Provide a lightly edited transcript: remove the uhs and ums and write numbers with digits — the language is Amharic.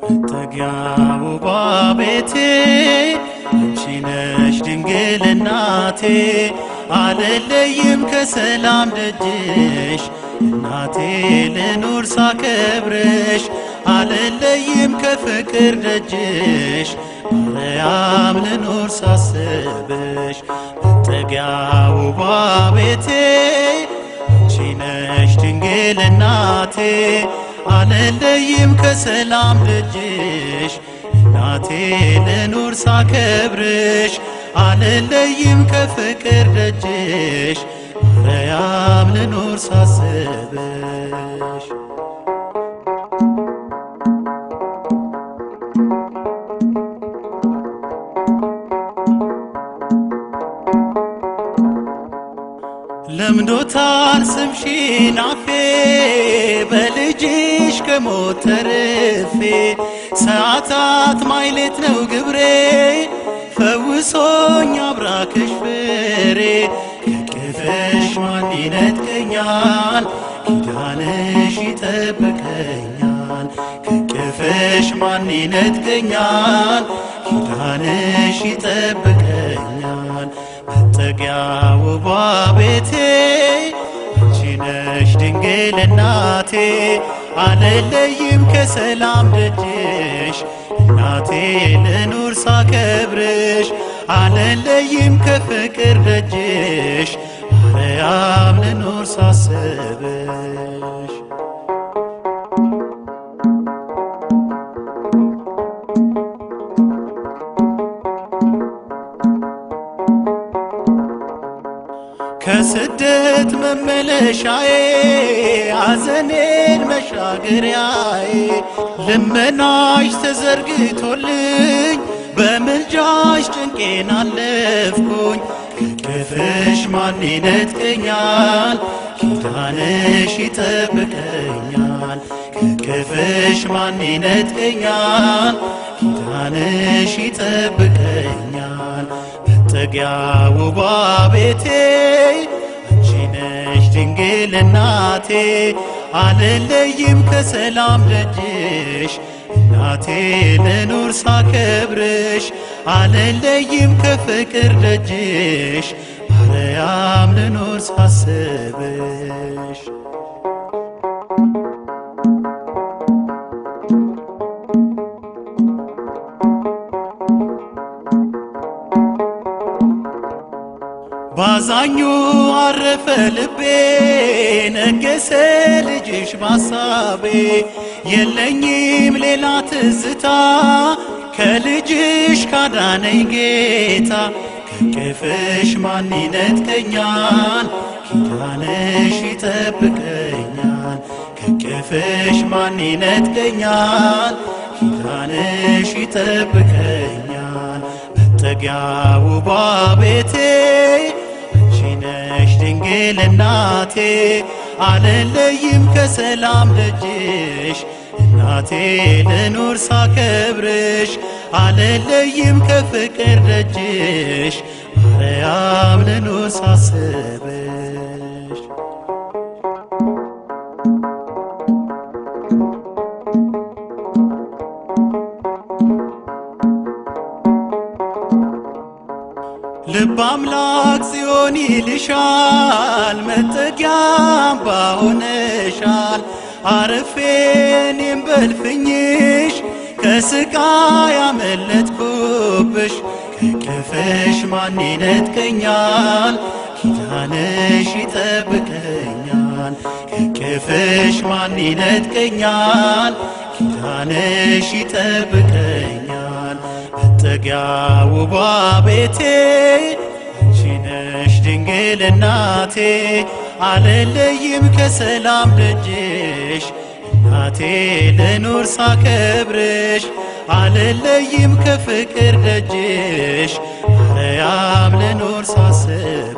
መጠጊያ ውቧ ቤቴ አንቺ ነሽ ድንግል እናቴ አልለይም ከሰላም ደጅሽ እናቴ ልኑር ሳከብርሽ አልለይም ከፍቅር ደጅሽ ማርያም ልኑር ሳስብሽ መጠጊያ ውቧ ቤቴ አንቺ ነሽ ድንግል እናቴ አልለይም ከሰላም ደጅሽ እናቴ ልኑር ሳከብርሽ አልለይም ከፍቅር ደጅሽ ማርያም ልኑር ሳስብሽ ለምዶታል ስምሽን አፌ በልጅሽ ከሞት ተርፌ ሰዓታት ማይሌት ነው ግብሬ ፈውሶኝ አብራክሽ ፍሬ ከቅፍሽ ማን ይነጥቀኛል ኪዳንሽ ይጠብቀኛል ከቅፍሽ ማን ይነጥቀኛል ኪዳንሽ ይጠብቀኛል መጠጊያ ውቧ ቤቴ አንቺ ነሽ ድንግል እናቴ አልለይም ከሰላም ደጅሽ እናቴ ልኑር ሳከብርሽ አልለይም ከፍቅር ደጅሽ ማርያም ልኑር ሳስብሽ ከስደት መመለሻዬ ሐዘኔን መሻገሪያዬ ልመናሽ ተዘርግቶልኝ በምልጃሽ ጭንቄን አለፍኩኝ ከቅፍሽ ማን ይነጥቀኛል ኪዳንሽ ይጠብቀኛል ከቅፍሽ ማን ይነጥቀኛል ኪዳንሽ ይጠብቀኛል መጠጊያ ውቧ ቤቴ አንቺ ነሽ ድንግል እናቴ አልለይም ከሰላም ደጅሽ እናቴ ልኑር ሳከብርሽ አልለይም ከፍቅር ደጅሽ ማርያም ልኑር ሳስብሽ ባዛኙ አረፈ ልቤ ነገሰ ልጅሽ ባሳቤ የለኝም ሌላ ትዝታ ከልጅሽ ካዳነኝ ጌታ ከቅፍሽ ማን ይነጥቀኛል ኪዳንሽ ይጠብቀኛል ከቅፍሽ ማን ይነጥቀኛል ኪዳንሽ ይጠብቀኛል መጠጊያ ውቧ ቤቴ አንቺ ነሽ ድንግል እናቴ አልለይም ከሰላም ደጅሽ እናቴ ልኑር ሳከብርሽ አልለይም ከፍቅር ደጅሽ ማርያም ልኑር ሳስብሽ ልበ አምላክ ጽዮን ይልሻል መጠጊያ አምባ ሆነሻል አርፌ እኔም በልፍኝሽ ከስቃይ ያመለጥኩብሽ ከቅፍሽ ማን ይነጥቀኛል ኪዳንሽ ይጠብቀኛል ከቅፍሽ ማን ይነጥቀኛል ኪዳንሽ ይጠብቀኛል መጠጊያ ውቧ ቤቴ አንቺ ነሽ ድንግል እናቴ አልለይም ከሰላም ደጅሽ እናቴ ልኑር ሳከብርሽ አልለይም ከፍቅር ደጅሽ ማርያም ልኑር ሳስብሽ